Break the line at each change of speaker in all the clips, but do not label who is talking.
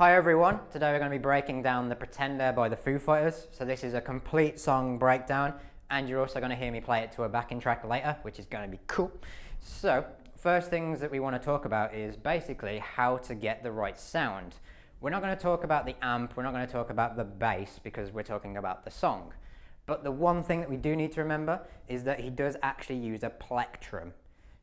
Hi everyone, today we're going to be breaking down The Pretender by the Foo Fighters. So this is a complete song breakdown, and you're also going to hear me play it to a backing track later, which is going to be cool. So first things that we want to talk about is basically how to get the right sound. We're not going to talk about the amp, we're not going to talk about the bass because we're talking about the song. But the one thing that we do need to remember is that he does actually use a plectrum.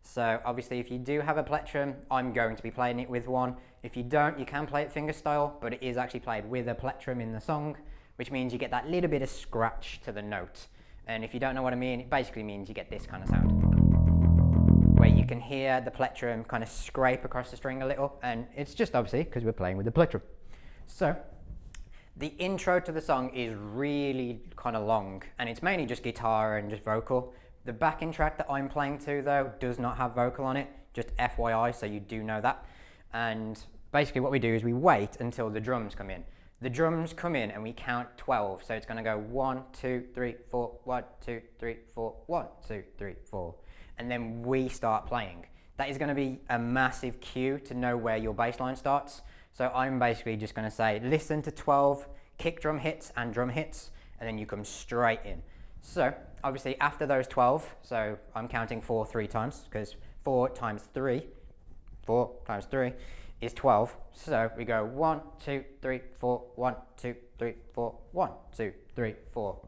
So obviously if you do have a plectrum, I'm going to be playing it with one. If you don't, you can play it fingerstyle, but it is actually played with a plectrum in the song, which means you get that little bit of scratch to the note. And if you don't know what I mean, it basically means you get this kind of sound, where you can hear the plectrum kind of scrape across the string a little, and it's just obviously because we're playing with the plectrum. So the intro to the song is really kind of long, and it's mainly just guitar and just vocal. The backing track that I'm playing to, though, does not have vocal on it, just FYI, so you do know that. And basically what we do is we wait until the drums come in. The drums come in and we count 12, so it's going to go 1, 2, 3, 4, 1, 2, 3, 4, 1, 2, 3, 4. And then we start playing. That is going to be a massive cue to know where your bass line starts. So I'm basically just going to say, listen to 12 kick drum hits and drum hits, and then you come straight in. So obviously after those 12, so I'm counting 4 3 times, because 4 times 3 is 12. So we go 1, 2, 3, 4, 1, 2, 3, 4, 1, 2, 3, 4.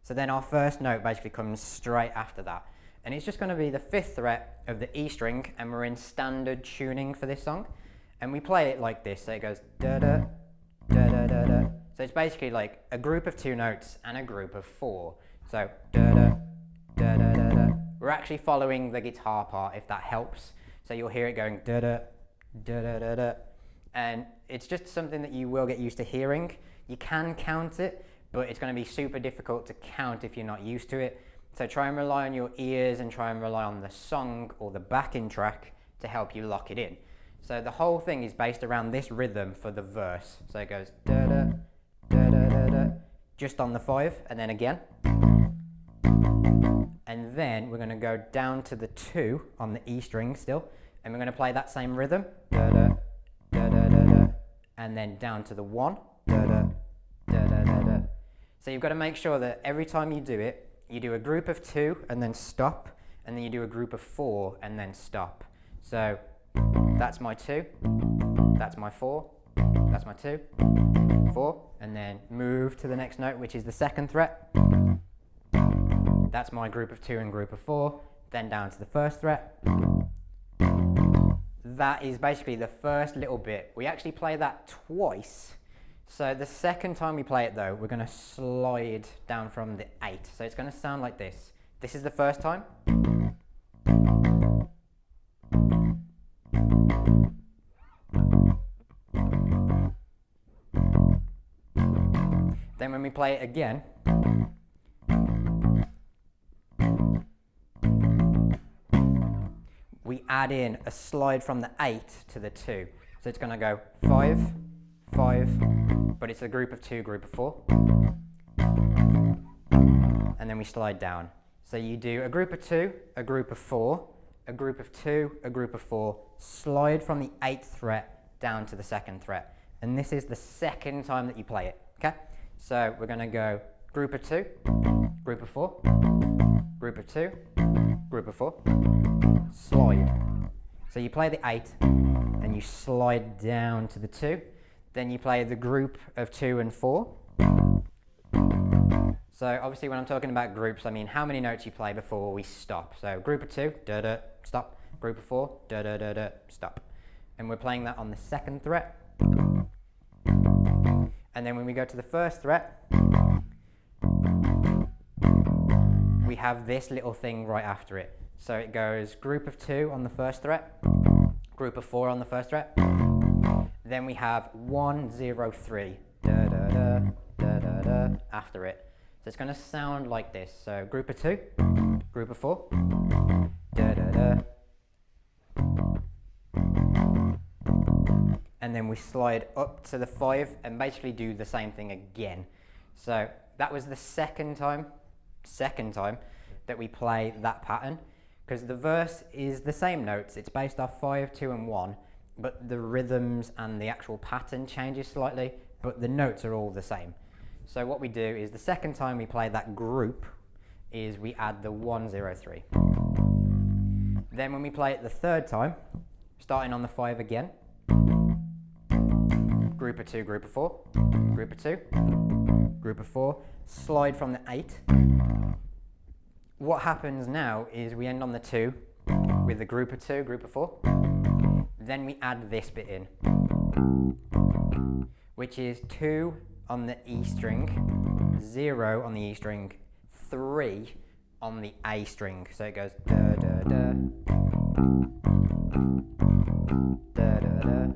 So then our first note basically comes straight after that. And it's just going to be the 5th fret of the E string, and we're in standard tuning for this song. And we play it like this, so it goes da-da, da-da-da-da. So it's basically like a group of 2 notes and a group of 4. So da-da, da-da-da-da. We're actually following the guitar part, if that helps. So you'll hear it going da-da, da-da-da-da. And it's just something that you will get used to hearing. You can count it, but it's going to be super difficult to count if you're not used to it. So try and rely on your ears and try and rely on the song or the backing track to help you lock it in. So the whole thing is based around this rhythm for the verse. So it goes da-da, da-da-da-da, just on the 5, and then again. And then we're going to go down to the 2 on the E string still, and we're going to play that same rhythm, da-da, da-da-da-da, and then down to the 1, da-da, da-da-da-da. So you've got to make sure that every time you do it, you do a group of 2 and then stop, and then you do a group of 4 and then stop. So that's my 2, that's my 4, that's my 2, 4, and then move to the next note, which is the 2nd fret. That's my group of 2 and group of 4, then down to the 1st fret. That is basically the first little bit. We actually play that twice. So the second time we play it, though, we're going to slide down from the 8. So it's going to sound like this. This is the first time. Then when we play it again, we add in a slide from the 8 to the 2. So it's going to go 5, 5, but it's a group of 2, group of 4. And then we slide down. So you do a group of 2, a group of 4, a group of 2, a group of 4, slide from the 8th fret down to the 2nd fret. And this is the second time that you play it, okay? So we're going to go group of 2, group of 4, group of 2, group of 4, slide. So you play the 8 and you slide down to the 2. Then you play the group of 2 and 4. So obviously when I'm talking about groups, I mean how many notes you play before we stop. So group of 2, da-da, stop. Group of 4, da-da-da-da, stop. And we're playing that on the 2nd fret. And then when we go to the 1st fret, we have this little thing right after it. So it goes group of 2 on the 1st fret, group of 4 on the 1st fret. Then we have 1, 0, 3, da-da-da, da-da-da, after it. So it's going to sound like this. So group of 2, group of 4, da-da-da. And then we slide up to the 5 and basically do the same thing again. So that was the second time that we play that pattern, because the verse is the same notes. It's based off 5, 2 and 1, but the rhythms and the actual pattern changes slightly, but the notes are all the same. So what we do is the second time we play that group is we add the 1, 0, 3. Then when we play it the third time, starting on the 5 again, group of 2, group of 4, group of 2, group of 4, slide from the 8. What happens now is we end on the 2 with the group of 2, group of 4. Then we add this bit in, which is 2 on the E string, 0 on the E string, 3 on the A string. So it goes da da da, da da da.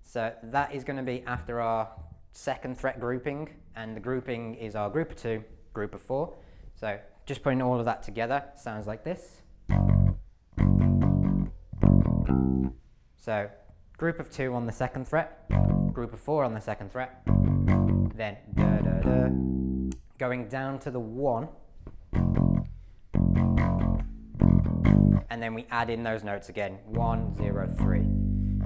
So that is going to be after our second fret grouping, and the grouping is our group of 2, group of 4. So just putting all of that together sounds like this. So group of 2 on the second fret, group of 4 on the second fret, then da da da, going down to the 1, and then we add in those notes again, 1, 0, 3.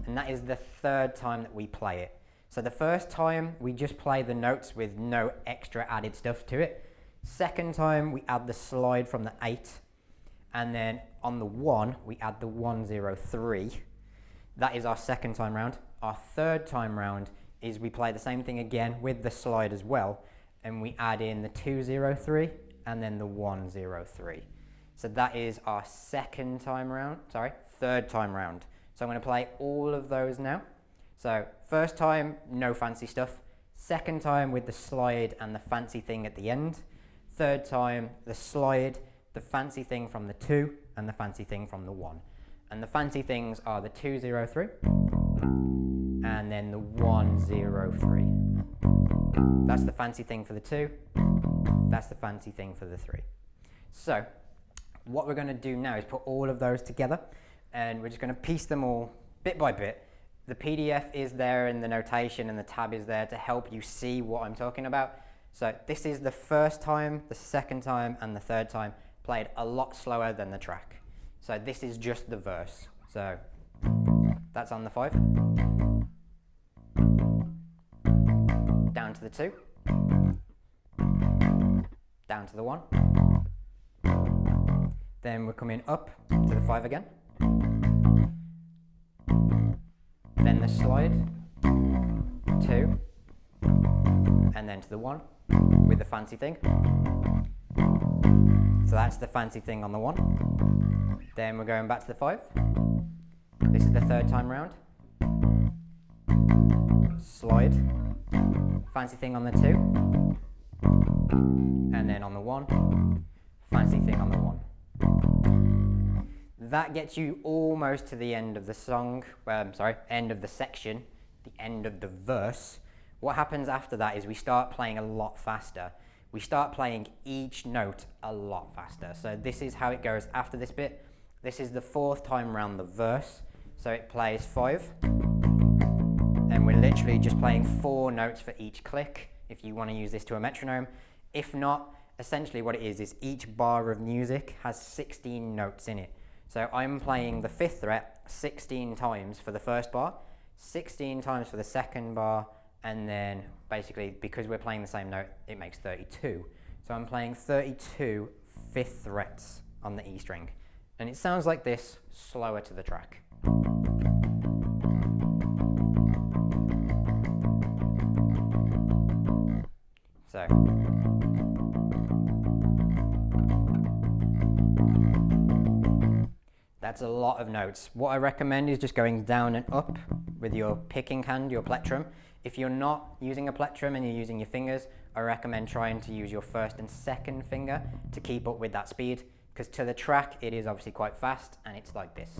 And that is the third time that we play it. So the first time we just play the notes with no extra added stuff to it. Second time we add the slide from the 8, and then on the 1 we add the 1, 0, 3. That is our second time round. Our third time round is we play the same thing again with the slide as well, and we add in the 2, 0, 3 and then the 1, 0, 3. So that is our third time round. So I'm going to play all of those now. So first time, no fancy stuff. Second time with the slide and the fancy thing at the end. Third time, the slide, the fancy thing from the 2 and the fancy thing from the 1. And the fancy things are the 2, 0, 3 and then the 1, 0, 3. That's the fancy thing for the 2. That's the fancy thing for the 3. So what we're going to do now is put all of those together, and we're just going to piece them all bit by bit. The PDF is there in the notation, and the tab is there to help you see what I'm talking about. So this is the first time, the second time, and the third time, played a lot slower than the track. So this is just the verse. So that's on the 5. Down to the 2. Down to the 1. Then we're coming up to the 5 again. Then the slide, 2, and then to the 1 with the fancy thing. So that's the fancy thing on the 1. Then we're going back to the 5. This is the third time round. Slide, fancy thing on the 2, and then on the 1, fancy thing on the 1. That gets you almost to the end of the song, end of the section, the end of the verse. What happens after that is we start playing a lot faster. We start playing each note a lot faster. So this is how it goes after this bit. This is the 4th time round the verse. So it plays 5, and we're literally just playing 4 notes for each click if you want to use this to a metronome. If not, essentially what it is each bar of music has 16 notes in it. So I'm playing the 5th fret 16 times for the first bar, 16 times for the second bar, and then basically because we're playing the same note, it makes 32. So I'm playing 32 5th frets on the E string. And it sounds like this, slower to the track. So. That's a lot of notes. What I recommend is just going down and up with your picking hand, your plectrum. If you're not using a plectrum and you're using your fingers, I recommend trying to use your first and second finger to keep up with that speed, because to the track it is obviously quite fast, and it's like this.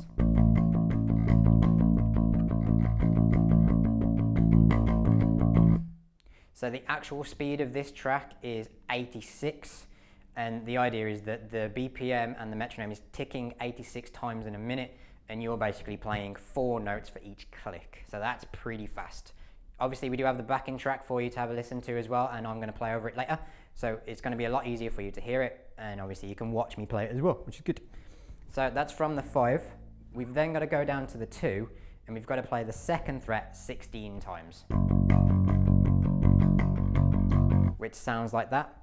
So the actual speed of this track is 86. And the idea is that the BPM and the metronome is ticking 86 times in a minute, and you're basically playing 4 notes for each click. So that's pretty fast. Obviously, we do have the backing track for you to have a listen to as well, and I'm going to play over it later. So it's going to be a lot easier for you to hear it, and obviously you can watch me play it as well, which is good. So that's from the 5. We've then got to go down to the 2, and we've got to play the second fret 16 times, which sounds like that.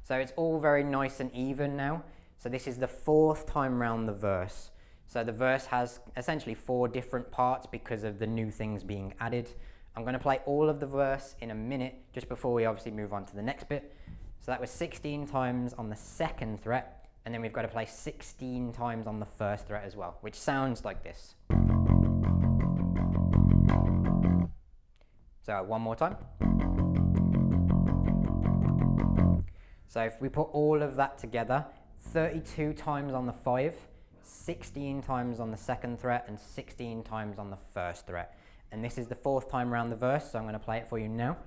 So it's all very nice and even now. So this is the fourth time round the verse. So the verse has essentially 4 different parts because of the new things being added. I'm going to play all of the verse in a minute, just before we obviously move on to the next bit. So that was 16 times on the second fret, and then we've got to play 16 times on the first fret as well, which sounds like this. So one more time. So if we put all of that together, 32 times on the 5, 16 times on the second fret, and 16 times on the first fret. And this is the fourth time around the verse, so I'm going to play it for you now.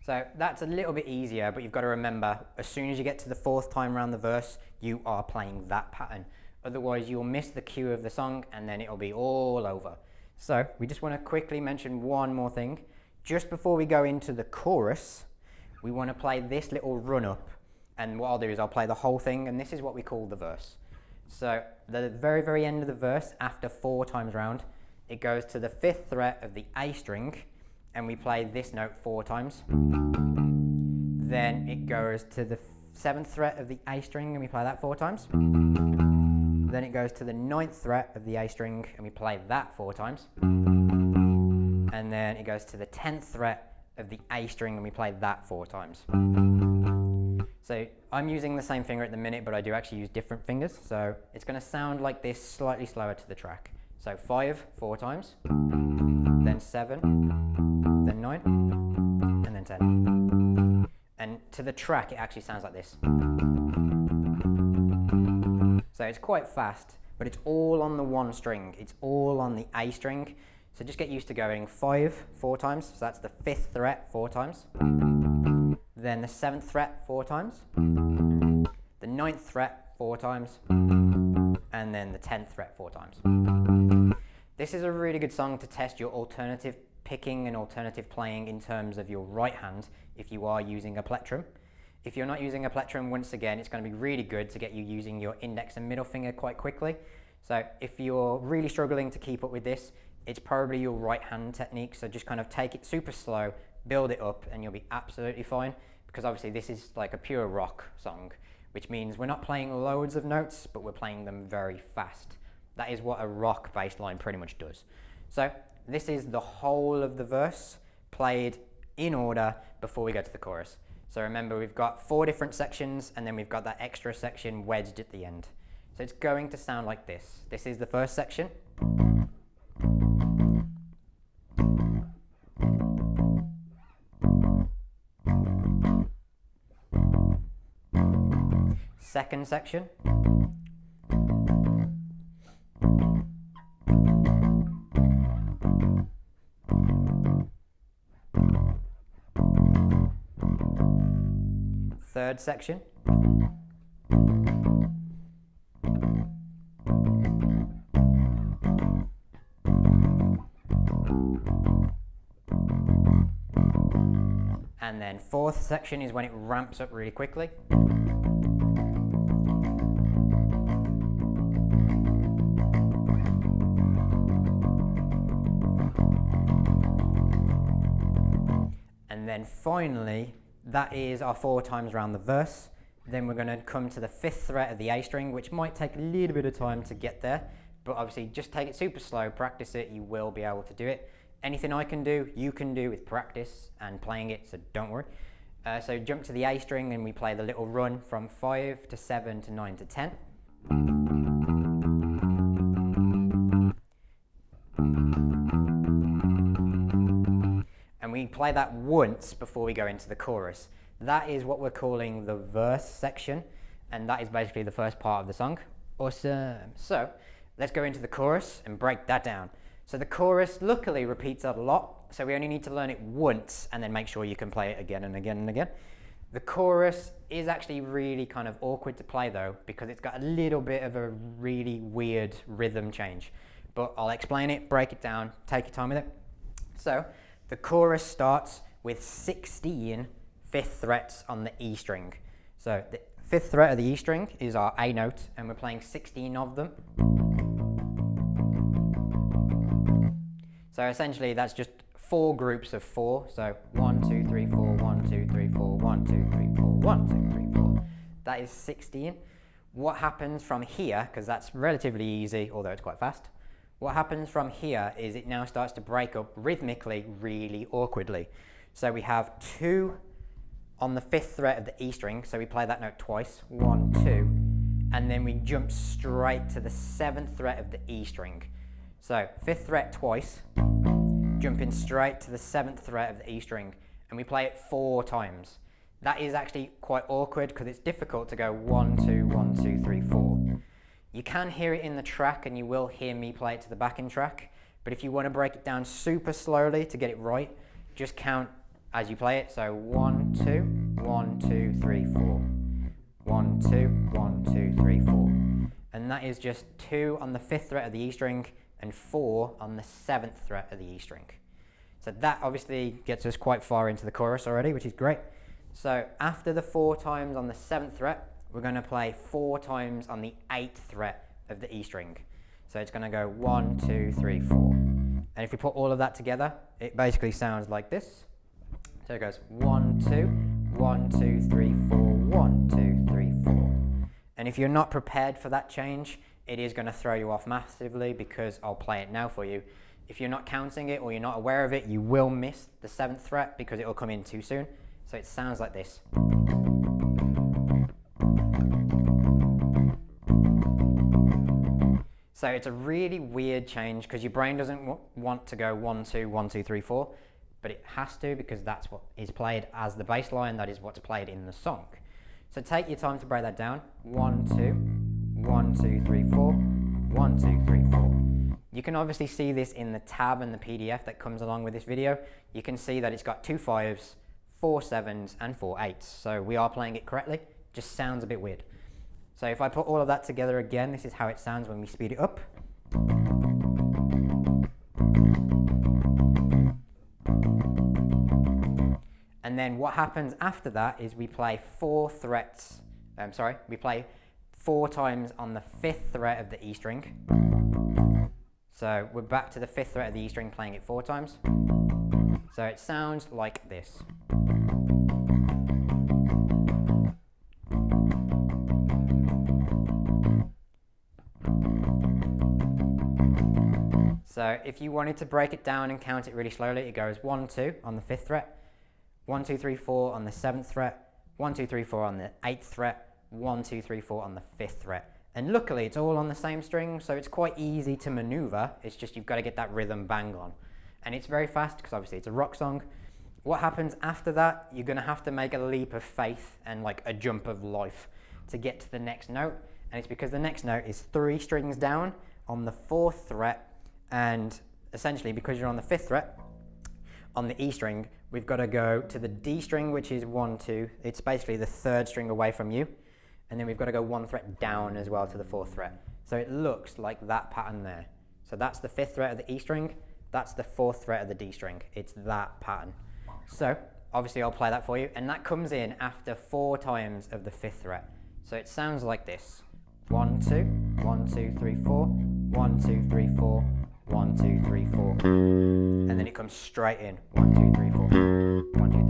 So that's a little bit easier, but you've got to remember, as soon as you get to the fourth time around the verse, you are playing that pattern. Otherwise, you'll miss the cue of the song, and then it'll be all over. So we just want to quickly mention one more thing. Just before we go into the chorus, we want to play this little run-up, and what I'll do is I'll play the whole thing, and this is what we call the verse. So the very, very end of the verse, after 4 times round, it goes to the 5th fret of the A string, and we play this note 4 times. Then it goes to the 7th fret of the A string, and we play that 4 times. Then it goes to the 9th fret of the A string, and we play that 4 times. And then it goes to the 10th fret of the A string, and we play that 4 times. So I'm using the same finger at the minute, but I do actually use different fingers. So it's going to sound like this, slightly slower to the track. So 5, 4 times, then 7, then 9, and then 10. And to the track, it actually sounds like this. So it's quite fast, but it's all on the one string. It's all on the A string. So just get used to going 5, 4 times. So that's the 5th fret 4 times. Then the 7th fret 4 times. The 9th fret 4 times. And then the 10th fret 4 times. This is a really good song to test your alternative picking and alternative playing in terms of your right hand if you are using a plectrum. If you're not using a plectrum, once again, it's going to be really good to get you using your index and middle finger quite quickly. So if you're really struggling to keep up with this, it's probably your right hand technique. So just kind of take it super slow, build it up, and you'll be absolutely fine. Because obviously this is like a pure rock song, which means we're not playing loads of notes, but we're playing them very fast. That is what a rock bass line pretty much does. So this is the whole of the verse played in order before we go to the chorus. So remember, we've got 4 different sections, and then we've got that extra section wedged at the end. So it's going to sound like this. This is the first section. Second section. Third section. And then fourth section is when it ramps up really quickly. And then finally, that is our 4 times around the verse. Then we're going to come to the 5th fret of the A string, which might take a little bit of time to get there, but obviously just take it super slow, practice it, you will be able to do it. Anything I can do, you can do with practice and playing it, so don't worry. So jump to the A string and we play the little run from 5 to 7 to 9 to 10. And we play that once before we go into the chorus. That is what we're calling the verse section, and that is basically the first part of the song. Awesome. So let's go into the chorus and break that down. So the chorus luckily repeats a lot, so we only need to learn it once and then make sure you can play it again and again and again. The chorus is actually really kind of awkward to play though, because it's got a little bit of a really weird rhythm change. But I'll explain it, break it down, take your time with it. So the chorus starts with 16 fifth frets on the E string. So the fifth fret of the E string is our A note, and we're playing 16 of them. So essentially that's just 4 groups of 4. So 1, 2, 3, 4, 1, 2, 3, 4, 1, 2, 3, 4, 1, 2, 3, 4. That is 16. What happens from here, because that's relatively easy, although it's quite fast, what happens from here is it now starts to break up rhythmically really awkwardly. So we have 2 on the 5th fret of the E string, so we play that note twice, 1, 2, and then we jump straight to the 7th fret of the E string. So 5th fret twice, jumping straight to the 7th fret of the E string, and we play it 4 times. That is actually quite awkward because it's difficult to go 1, 2, 1, 2, 3, 4. You can hear it in the track, and you will hear me play it to the backing track, but if you want to break it down super slowly to get it right, just count as you play it. So 1, 2, 1, 2, 3, 4. 1, 2, 1, 2, 3, 4. And that is just 2 on the 5th fret of the E string and 4 on the 7th fret of the E string. So that obviously gets us quite far into the chorus already, which is great. So after the 4 times on the 7th fret, we're going to play 4 times on the 8th fret of the E string. So it's going to go 1, 2, 3, 4. And if we put all of that together, it basically sounds like this. So it goes 1, 2, 1, 2, 3, 4, 1, 2, 3, 4. And if you're not prepared for that change, it is going to throw you off massively, because I'll play it now for you. If you're not counting it or you're not aware of it, you will miss the 7th fret because it will come in too soon. So it sounds like this. So it's a really weird change because your brain doesn't want to go 1, 2, 1, 2, 3, 4, but it has to, because that's what is played as the bass line, that is what's played in the song. So take your time to break that down. 1, 2, 1, 2, 3, 4, 1, 2, 3, 4. You can obviously see this in the tab and the PDF that comes along with this video. You can see that it's got 2 5s, 4 7s, and 4 8s. So we are playing it correctly, just sounds a bit weird. So if I put all of that together again, this is how it sounds when we speed it up. And then what happens after that is we play 4 times on the 5th fret of the E string. So we're back to the 5th fret of the E string, playing it 4 times. So it sounds like this. So if you wanted to break it down and count it really slowly, it goes 1, 2 on the 5th fret, 1, 2, 3, 4 on the 7th fret, 1, 2, 3, 4 on the 8th fret, 1, 2, 3, 4 on the 5th fret. And luckily it's all on the same string, so it's quite easy to maneuver. It's just you've got to get that rhythm bang on. And it's very fast because obviously it's a rock song. What happens after that, you're going to have to make a leap of faith and like a jump of life to get to the next note. And it's because the next note is 3 strings down on the 4th fret. And essentially, because you're on the 5th fret, on the E string, we've got to go to the D string, which is 1, 2. It's basically the 3rd string away from you. And then we've got to go 1 fret down as well to the 4th fret. So it looks like that pattern there. So that's the 5th fret of the E string. That's the 4th fret of the D string. It's that pattern. So obviously, I'll play that for you. And that comes in after 4 times of the 5th fret. So it sounds like this. 1, 2, 1, 2, 3, 4, 1, 2, 3, 4. 1, 2, 3, 4. And then it comes straight in. 1, 2, 3, 4. 1, 2,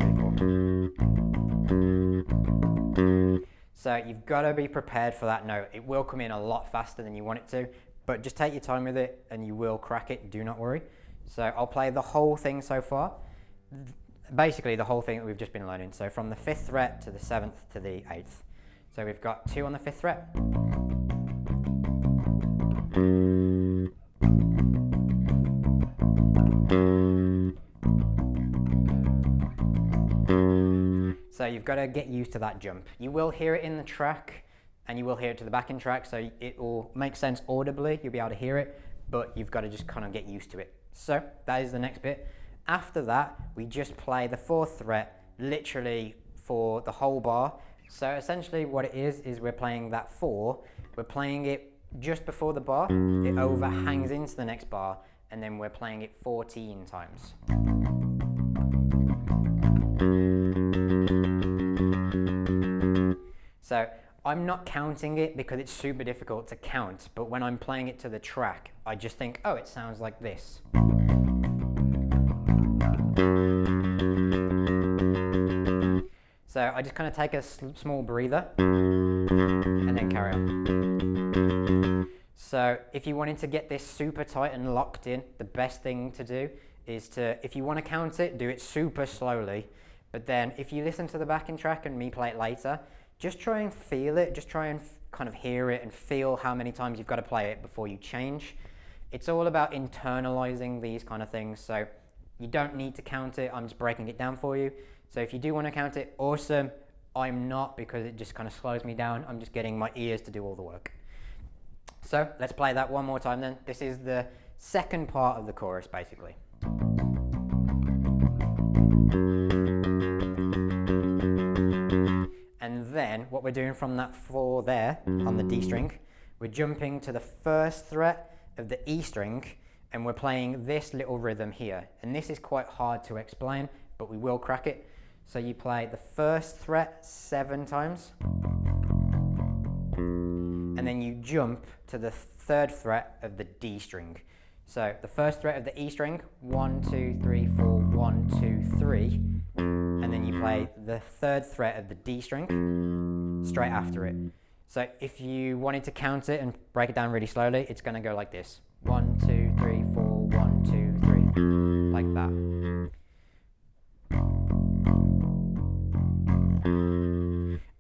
3, 4. So you've got to be prepared for that note. It will come in a lot faster than you want it to, but just take your time with it and you will crack it, do not worry. So I'll play the whole thing so far. Basically the whole thing that we've just been learning. So from the 5th fret to the 7th to the 8th. So we've got 2 on the 5th fret. So you've got to get used to that jump. You will hear it in the track and you will hear it to the backing track, so it will make sense audibly, you'll be able to hear it, but you've got to just kind of get used to it. So that is the next bit. After that, we just play the 4th fret literally for the whole bar. So essentially what it is we're playing that 4, we're playing it just before the bar, it overhangs into the next bar, and then we're playing it 14 times. So I'm not counting it because it's super difficult to count, but when I'm playing it to the track, I just think, oh, it sounds like this. So I just kind of take a small breather and then carry on. So if you wanted to get this super tight and locked in, the best thing to do is to, if you want to count it, do it super slowly. But then if you listen to the backing track and me play it later, just try and feel it, just try and kind of hear it and feel how many times you've got to play it before you change. It's all about internalizing these kind of things, so you don't need to count it, I'm just breaking it down for you. So if you do want to count it, awesome. I'm not, because it just kind of slows me down. I'm just getting my ears to do all the work. So let's play that one more time then. This is the second part of the chorus, basically. And then what we're doing from that 4 there on the D string, we're jumping to the first fret of the E string, and we're playing this little rhythm here. And this is quite hard to explain, but we will crack it. So you play the first fret 7 times, and then you jump to the 3rd fret of the D string. So the first fret of the E string, 1, 2, 3, 4, 1, 2, 3, and then you play the 3rd fret of the D string straight after it. So if you wanted to count it and break it down really slowly, it's going to go like this: 1, 2, 3, 4, 1, 2, 3, like that.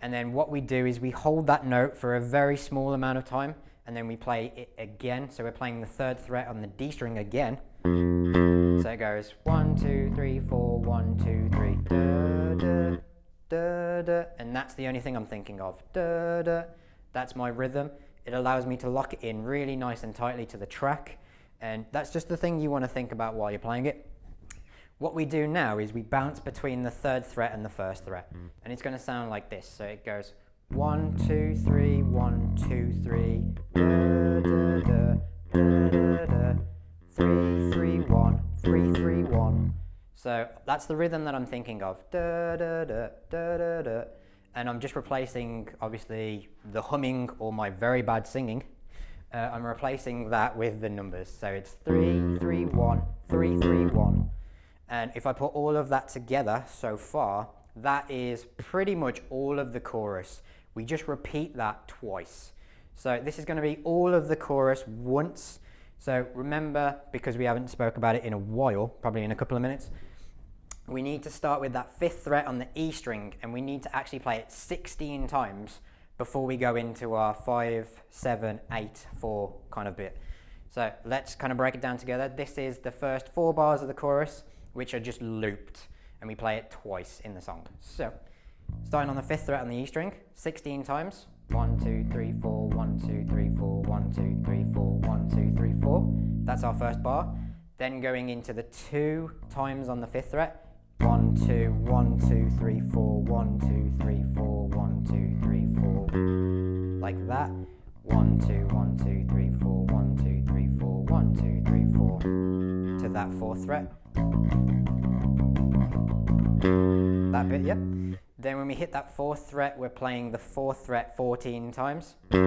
And then what we do is we hold that note for a very small amount of time, and then we play it again. So we're playing the 3rd fret on the D string again. So it goes 1, 2, 3, 4, 1, 2, 3, da, da, da, da, and that's the only thing I'm thinking of. Da, da. That's my rhythm. It allows me to lock it in really nice and tightly to the track, and that's just the thing you want to think about while you're playing it. What we do now is we bounce between the 3rd fret and the 1st fret, and it's going to sound like this. So it goes 1, 2, 3, 1, 2, 3, da, da, da, da, da, da, 3, 3, 1, 3, 3, 1. So that's the rhythm that I'm thinking of. Da, da, da, da, da, da. And I'm just replacing, obviously, the humming or my very bad singing. I'm replacing that with the numbers. So it's 3, 3, 1, 3, 3, 1. And if I put all of that together so far, that is pretty much all of the chorus. We just repeat that twice. So this is going to be all of the chorus once. So remember, because we haven't spoke about it in a while, probably in a couple of minutes, we need to start with that 5th fret on the E string, and we need to actually play it 16 times before we go into our 5, 7, 8, 4 kind of bit. So let's kind of break it down together. This is the first 4 bars of the chorus, which are just looped, and we play it twice in the song. So starting on the 5th fret on the E string, 16 times. 1, 2, 3, 4, 1, 2, 3, 4, 1, 2, 3, 4, 1, 2, 3, 4. That's our first bar. Then going into the 2 times on the 5th fret. 1, 2, 1, 2, 3, 4, 1, 2, 3, 4, 1, 2, 3, 4. Like that. 1, 2, 1, 2, 3, 4, 1, 2, 3, 4, 1, 2, 3, 4. To that 4th fret. That bit, yep. Then when we hit that 4th fret, we're playing the 4th fret 14 times. 1,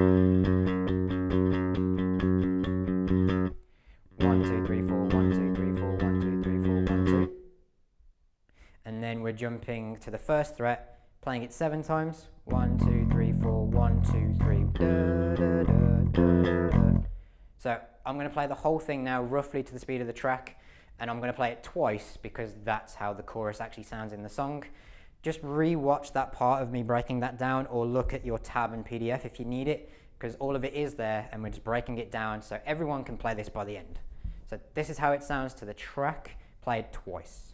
2, 3, 4, 1, 2, 3, 4, 1, 2, 3, 4, 1, 2. And then we're jumping to the 1st fret, playing it 7 times. 1, 2, 3, 4, 1, 2, 3. Da, da, da, da, da. So I'm going to play the whole thing now roughly to the speed of the track, and I'm going to play it twice because that's how the chorus actually sounds in the song. Just re-watch that part of me breaking that down, or look at your tab and PDF if you need it, because all of it is there and we're just breaking it down so everyone can play this by the end. So this is how it sounds to the track, played twice.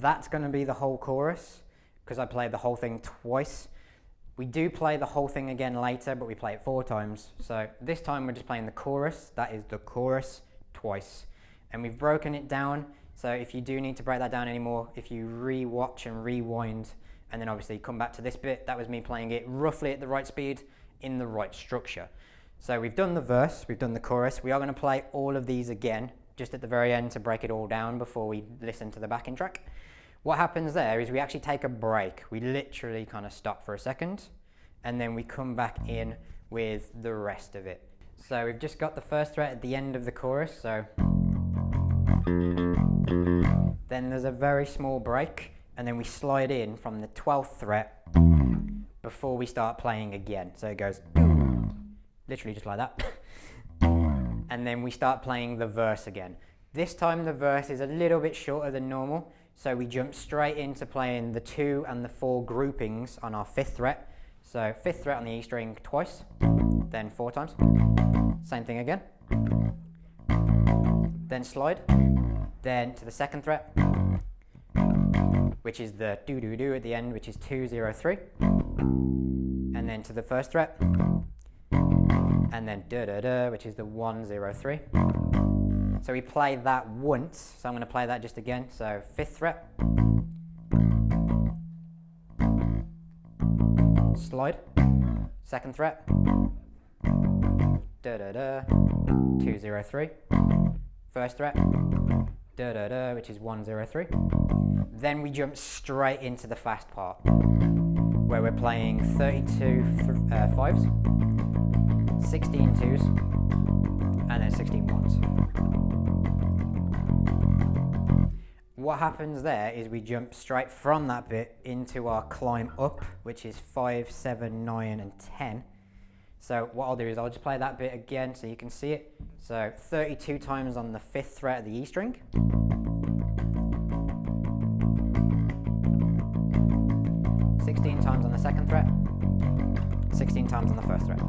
That's going to be the whole chorus, because I played the whole thing twice. We do play the whole thing again later, but we play it 4 times. So this time we're just playing the chorus, that is the chorus, twice. And we've broken it down, so if you do need to break that down anymore, if you re-watch and rewind, and then obviously come back to this bit, that was me playing it roughly at the right speed, in the right structure. So we've done the verse, we've done the chorus, we are going to play all of these again, just at the very end to break it all down before we listen to the backing track. What happens there is we actually take a break. We literally kind of stop for a second, and then we come back in with the rest of it. So we've just got the first fret at the end of the chorus, so then there's a very small break, and then we slide in from the 12th fret before we start playing again. So it goes literally just like that. And then we start playing the verse again. This time the verse is a little bit shorter than normal, so we jump straight into playing the 2 and the 4 groupings on our 5th fret. So 5th fret on the E string twice, then 4 times. Same thing again. Then slide, then to the 2nd fret, which is the do-do-do at the end, which is 2, 0, 3. And then to the 1st fret, and then da-da-da, which is the 1, 0, 3. So we play that once, so I'm going to play that just again. So 5th fret, slide, 2nd fret, da-da-da, 2, 0, 3. 1st fret, da-da-da, which is 1, 0, 3. Then we jump straight into the fast part, where we're playing 32 5s, 16 2s, and then 16 1s. What happens there is we jump straight from that bit into our climb up, which is 5, 7, 9, and 10. So what I'll do is I'll just play that bit again so you can see it. So 32 times on the 5th fret of the E string. 16 times on the 2nd fret. 16 times on the 1st fret.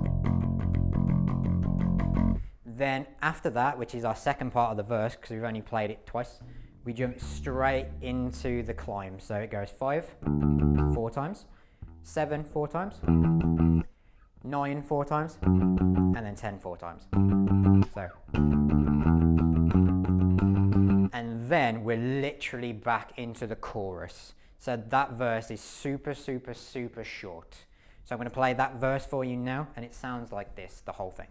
Then after that, which is our second part of the verse, because we've only played it twice, we jump straight into the climb. So it goes 5, 4 times, 7, 4 times, 9, 4 times, and then 10, 4 times. So, and then we're literally back into the chorus. So that verse is super, super, super short. So I'm going to play that verse for you now, and it sounds like this, the whole thing.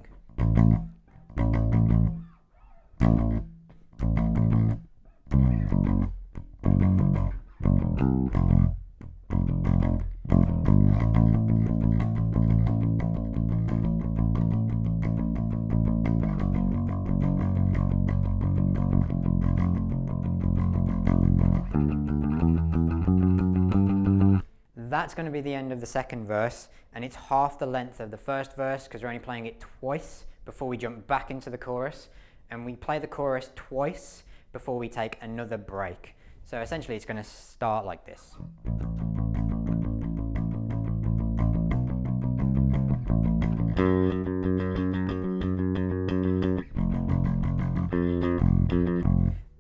That's going to be the end of the second verse, and it's half the length of the first verse because we're only playing it twice before we jump back into the chorus, and we play the chorus twice before we take another break. So essentially it's going to start like this.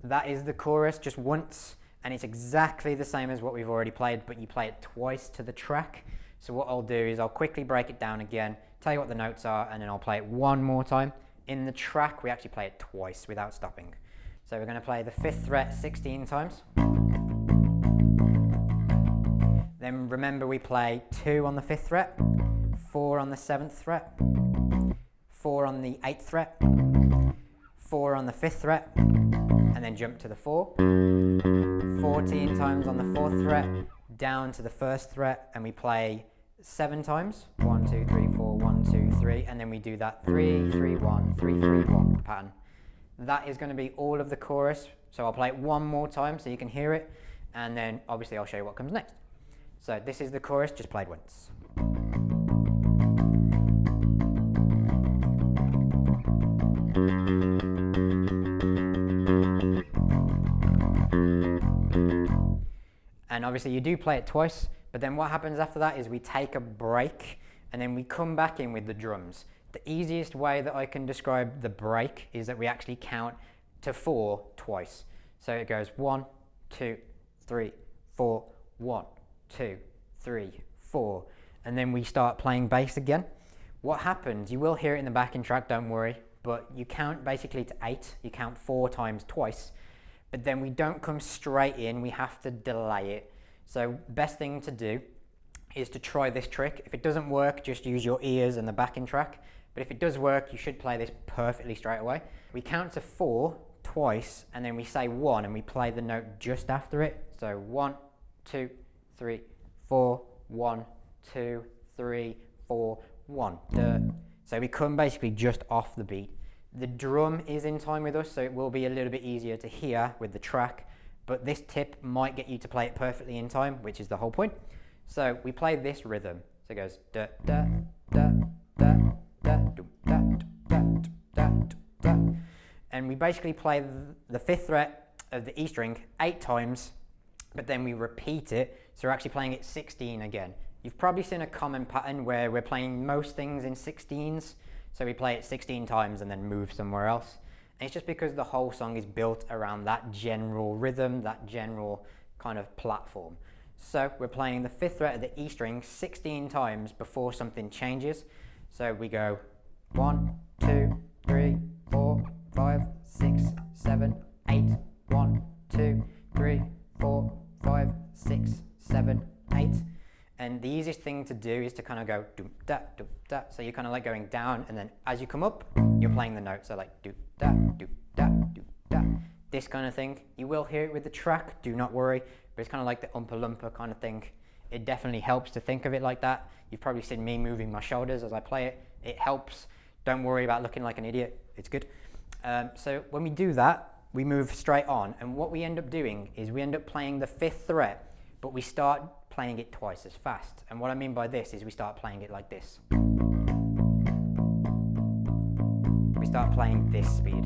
That is the chorus just once, and it's exactly the same as what we've already played, but you play it twice to the track. So what I'll do is I'll quickly break it down again, tell you what the notes are, and then I'll play it one more time. In the track, we actually play it twice without stopping. So we're going to play the 5th fret 16 times. Then remember we play 2 on the 5th fret, 4 on the 7th fret, 4 on the 8th fret, 4 on the 5th fret, and then jump to the 4. 14 times on the 4th fret, down to the 1st fret, and we play 7 times. 1, 2, 3, 4, 1, 2, 3, and then we do that 3, 3, 1, 3, 3, 1 pattern. That is going to be all of the chorus, so I'll play it one more time so you can hear it, and then obviously I'll show you what comes next. So this is the chorus, just played once. And obviously you do play it twice, but then what happens after that is we take a break and then we come back in with the drums. The easiest way that I can describe the break is that we actually count to 4 twice. So it goes 1, 2, 3, 4, 1, 2, 3, 4. and then we start playing bass again. What happens, you will hear it in the backing track, don't worry, but you count basically to 8, you count 4 times twice, but then we don't come straight in, we have to delay it. So best thing to do is to try this trick. If it doesn't work, just use your ears and the backing track, but if it does work, you should play this perfectly straight away. We count to 4 twice, and then we say 1 and we play the note just after it. So 1, 2, 3, 4, 1, 2, 3, 4, 1. Duh. So we come basically just off the beat. The drum is in time with us, so it will be a little bit easier to hear with the track, but this tip might get you to play it perfectly in time, which is the whole point. So we play this rhythm. So it goes da da da da da da da da da, and we basically play the 5th fret of the E string 8 times, but then we repeat it, so we're actually playing it 16 again. You've probably seen a common pattern where we're playing most things in 16s, so we play it 16 times and then move somewhere else. And it's just because the whole song is built around that general rhythm, that general kind of platform. So we're playing the 5th fret of the E string 16 times before something changes. So we go 1, 2, 3, 4, 5, 6, 7, 8, 1, 2, 3, 4, 5, 6, 7, 8. And the easiest thing to do is to kind of go doom da doom da. So you're kind of like going down, and then as you come up, you're playing the note. So like doom da doom da doom da. This kind of thing. You will hear it with the track, do not worry, but it's kind of like the Oompa Loompa kind of thing. It definitely helps to think of it like that. You've probably seen me moving my shoulders as I play it. It helps. Don't worry about looking like an idiot. It's good. So when we do that, we move straight on, and what we end up doing is we end up playing the 5th fret, but we start playing it twice as fast. And what I mean by this is we start playing it like this. We start playing this speed.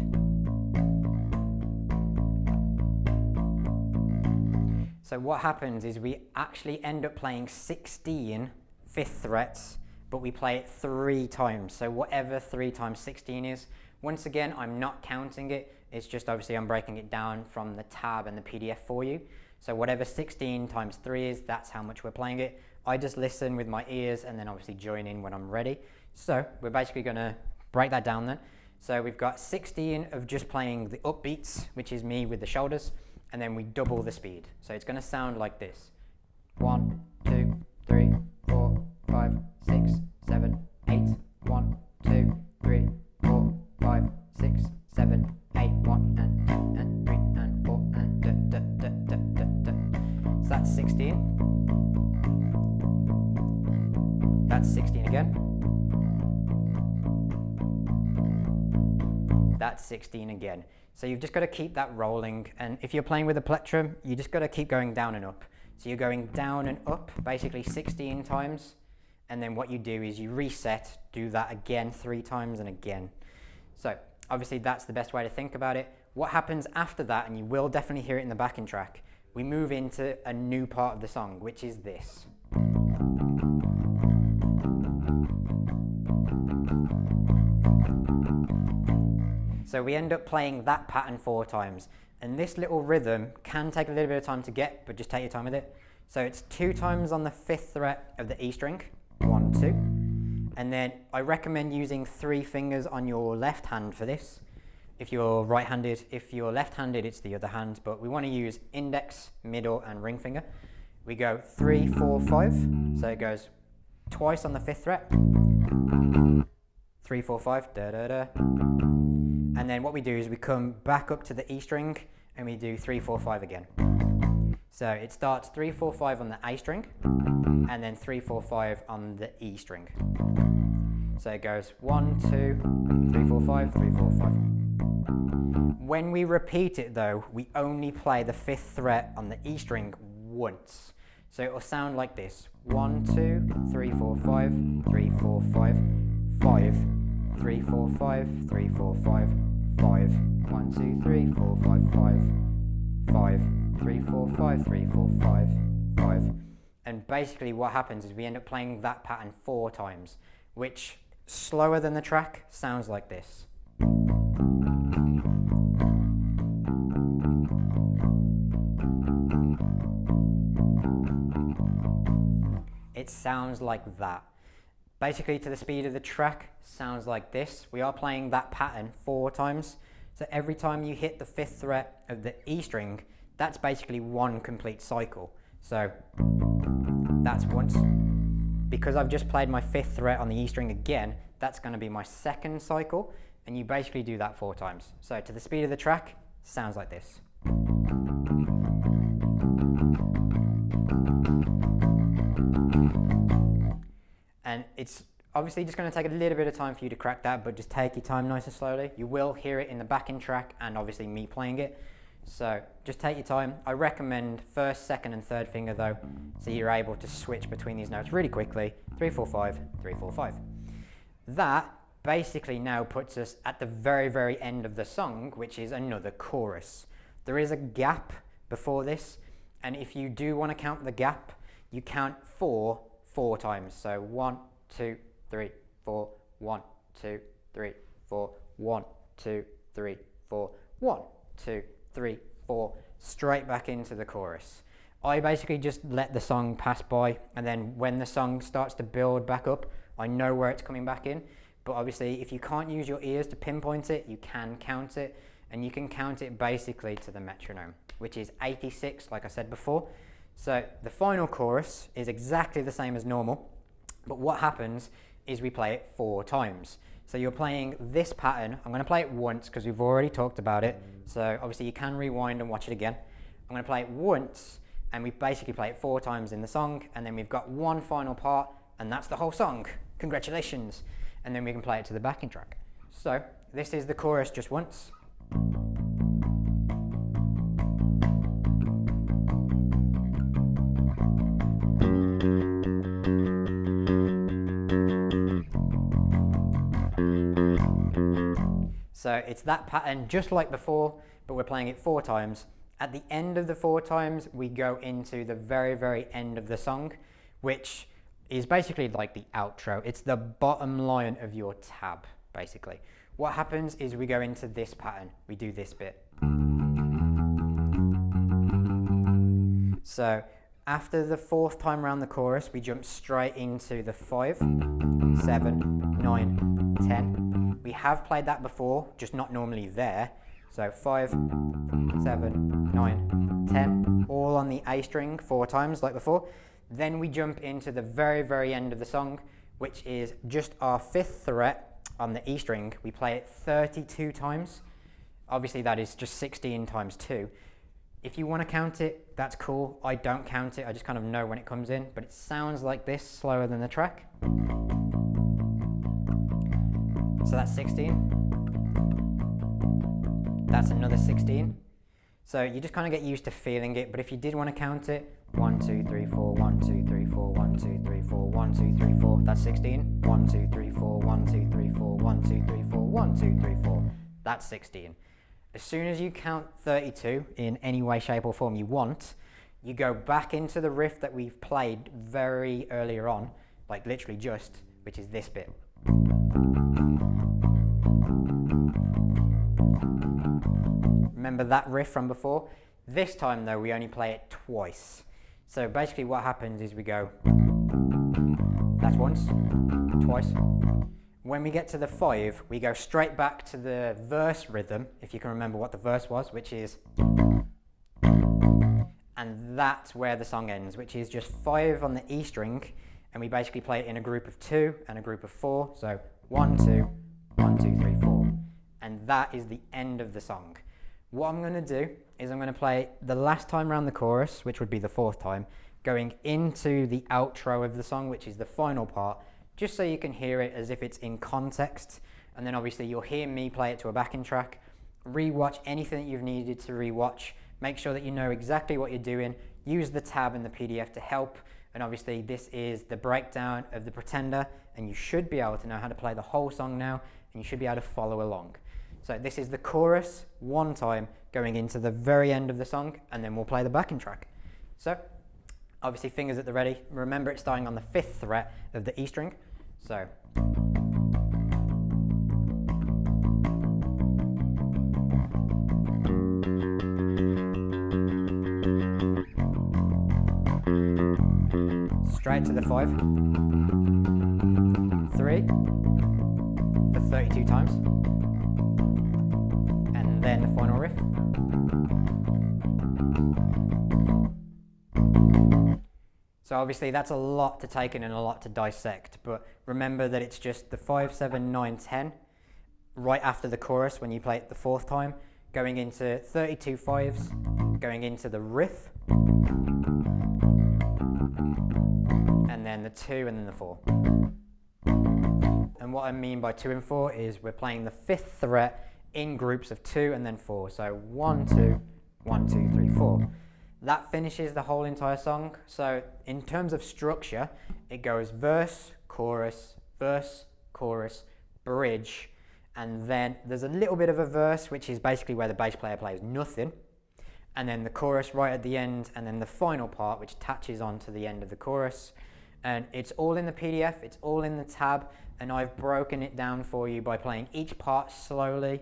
So what happens is we actually end up playing 16 5th frets, but we play it 3 times. So whatever 3 times 16 is. Once again, I'm not counting it. It's just obviously I'm breaking it down from the tab and the PDF for you. So whatever 16 times 3 is, that's how much we're playing it. I just listen with my ears and then obviously join in when I'm ready. So we're basically going to break that down then. So we've got 16 of just playing the upbeats, which is me with the shoulders, and then we double the speed. So it's going to sound like this. 1, 2, 3, 4, 5, 6, 7, 8, 1, 2, 3, 4, 5, 6, 7, 8, 1, and 2, and 3, and 4, and da, da, da, da, da, da. So that's 16. That's 16 again. That's 16 again. So you've just got to keep that rolling, and if you're playing with a plectrum, you just got to keep going down and up. So you're going down and up basically 16 times, and then what you do is you reset, do that again 3 times and again. So obviously that's the best way to think about it. What happens after that, and you will definitely hear it in the backing track, we move into a new part of the song, which is this. So we end up playing that pattern 4 times. And this little rhythm can take a little bit of time to get, but just take your time with it. So it's 2 times on the 5th fret of the E string, 1, 2. And then I recommend using 3 fingers on your left hand for this. If you're right-handed, if you're left-handed, it's the other hand, but we want to use index, middle, and ring finger. We go 3, 4, 5. So it goes twice on the 5th fret. 3, 4, 5, da da da. And then what we do is we come back up to the E string and we do 3, 4, 5 again. So it starts 3, 4, 5 on the A string and then 3, 4, 5 on the E string. So it goes 1, 2, 3, 4, 5, 3, 4, 5. When we repeat it though, we only play the 5th fret on the E string once. So it will sound like this. 1, 2, 3, 4, 5, 3, 4, 5, 5. 3, 4, 5, 3, 4, 5, 5. 1, 2, 3, 4, 5, 5. 5. 3, 4, 5, 3, 4, 5, 5. And basically what happens is we end up playing that pattern 4 times, which, slower than the track, sounds like this. It it sounds like that. Basically, to the speed of the track, sounds like this. We are playing that pattern 4 times. So every time you hit the 5th fret of the E string, that's basically 1 complete cycle. So that's once. Because I've just played my 5th fret on the E string again, that's going to be my 2nd cycle, and you basically do that 4 times. So to the speed of the track, sounds like this. And it's obviously just going to take a little bit of time for you to crack that, but just take your time nice and slowly. You will hear it in the backing track and obviously me playing it. So just take your time. I recommend 1st, 2nd and 3rd finger though, so you're able to switch between these notes really quickly. 3, 4, 5, 3, 4, 5. That basically now puts us at the very, very end of the song, which is another chorus. There is a gap before this, and if you do want to count the gap, you count 4 times. So 1, 2, 3, 4, 1, 2, 3, 4, 1, 2, 3, 4, 1, 2, 3, 4, straight back into the chorus. I basically just let the song pass by, and then when the song starts to build back up, I know where it's coming back in. But obviously, if you can't use your ears to pinpoint it, you can count it, and you can count it basically to the metronome, which is 86, like I said before. So the final chorus is exactly the same as normal, but what happens is we play it 4 times. So you're playing this pattern. I'm going to play it once because we've already talked about it. So obviously you can rewind and watch it again. I'm going to play it once, and we basically play it 4 times in the song, and then we've got one final part, and that's the whole song. Congratulations. And then we can play it to the backing track. So this is the chorus just once. So it's that pattern just like before, but we're playing it 4 times. At the end of the 4 times, we go into the very, very end of the song, which is basically like the outro. It's the bottom line of your tab, basically. What happens is we go into this pattern. We do this bit. So after the 4th time around the chorus, we jump straight into the 5, 7, 9, 10. We have played that before, just not normally there. So 5, 7, 9, 10, all on the A string 4 times like before. Then we jump into the very, very end of the song, which is just our 5th fret on the E string. We play it 32 times. Obviously that is just 16 times 2. If you want to count it, that's cool. I don't count it, I just kind of know when it comes in, but it sounds like this, slower than the track. So that's 16. That's another 16. So you just kind of get used to feeling it, but if you did want to count it, 1, 2, 3, 4, 1, 2, 3, 4, 1, 2, 3, 4, 1, 2, 3, 4, that's 16. 1, 2, 3, 4, 1, 2, 3, 4, 1, 2, 3, 4, 1, 2, 3, 4, that's 16. As soon as you count 32 in any way, shape or form you want, you go back into the riff that we've played very earlier on, like literally just, which is this bit. Remember that riff from before? This time though, we only play it twice. So basically what happens is we go, that's once, twice. When we get to the 5, we go straight back to the verse rhythm, if you can remember what the verse was, which is, and that's where the song ends, which is just 5 on the E string, and we basically play it in a group of 2 and a group of 4, so 1, 2, 1, 2, 3, 4, and that is the end of the song. What I'm going to do is I'm going to play the last time around the chorus, which would be the 4th time, going into the outro of the song, which is the final part, just so you can hear it as if it's in context, and then obviously you'll hear me play it to a backing track. Rewatch anything that you've needed to rewatch, make sure that you know exactly what you're doing, use the tab in the PDF to help, and obviously this is the breakdown of the Pretender, and you should be able to know how to play the whole song now, and you should be able to follow along. So this is the chorus 1 time going into the very end of the song, and then we'll play the backing track. So obviously fingers at the ready. Remember it's starting on the 5th fret of the E string. So straight to the 5, 3 for 32 times, and then the final riff. So obviously that's a lot to take in and a lot to dissect, but remember that it's just the 5, 7, 9, 10 right after the chorus when you play it the 4th time, going into 32 5s, going into the riff, and then the 2 and then the 4. And what I mean by 2 and 4 is we're playing the 5th fret in groups of 2 and then 4. So 1, 2, 1, 2, 3, 4. That finishes the whole entire song. So in terms of structure, it goes verse, chorus, bridge, and then there's a little bit of a verse, which is basically where the bass player plays nothing, and then the chorus right at the end, and then the final part, which attaches on to the end of the chorus. And it's all in the PDF, it's all in the tab, and I've broken it down for you by playing each part slowly.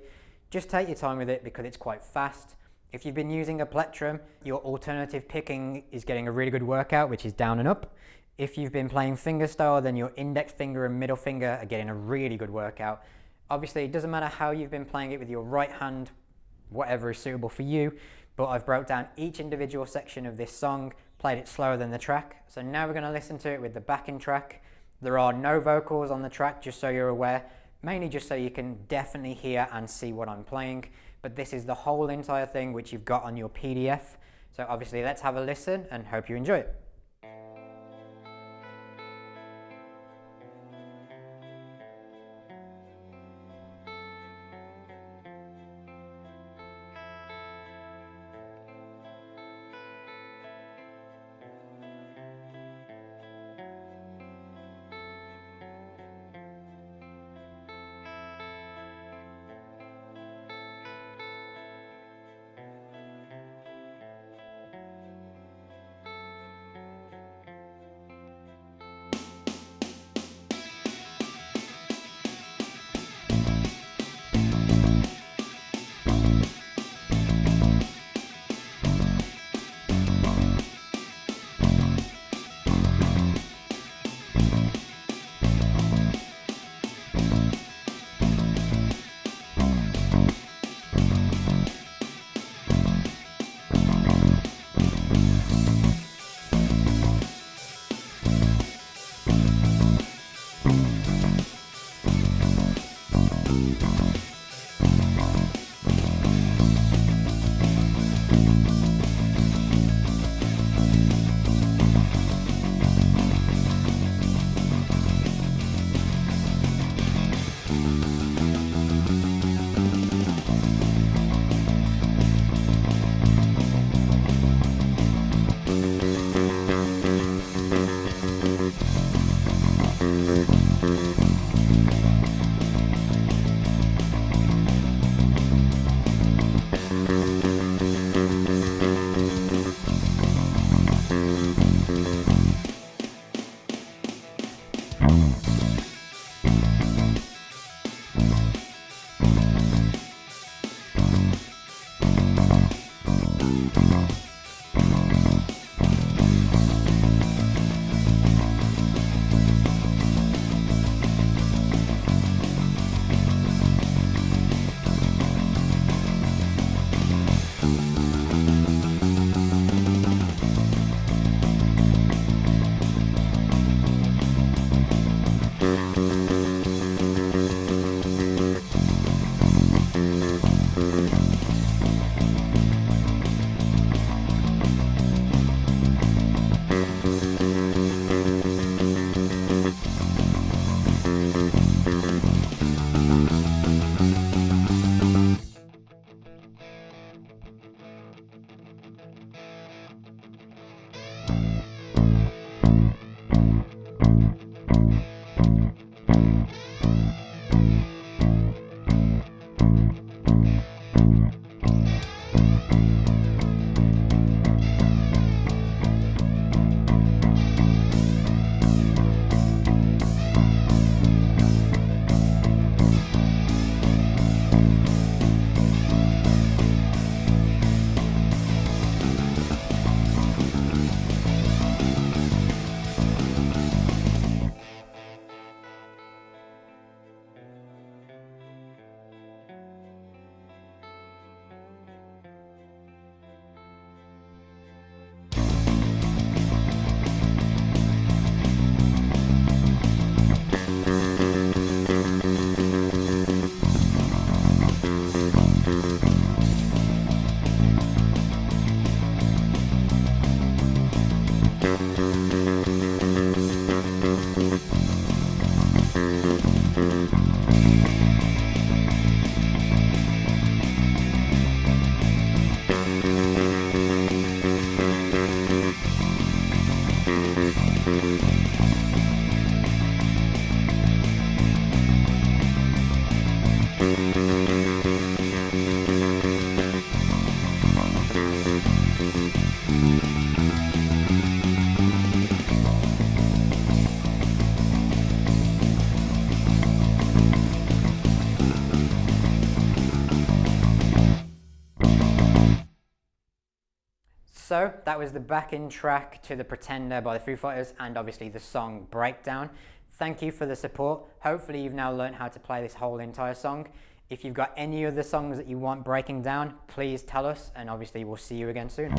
Just take your time with it because it's quite fast. If you've been using a plectrum, your alternative picking is getting a really good workout, which is down and up. If you've been playing fingerstyle, then your index finger and middle finger are getting a really good workout. Obviously, it doesn't matter how you've been playing it with your right hand, whatever is suitable for you, but I've broke down each individual section of this song, played it slower than the track. So now we're going to listen to it with the backing track. There are no vocals on the track, just so you're aware, mainly just so you can definitely hear and see what I'm playing. But this is the whole entire thing which you've got on your PDF. So obviously let's have a listen and hope you enjoy it. So that was the backing track to The Pretender by the Foo Fighters and obviously the song Breakdown. Thank you for the support. Hopefully you've now learned how to play this whole entire song. If you've got any other songs that you want breaking down, please tell us, and obviously we'll see you again soon.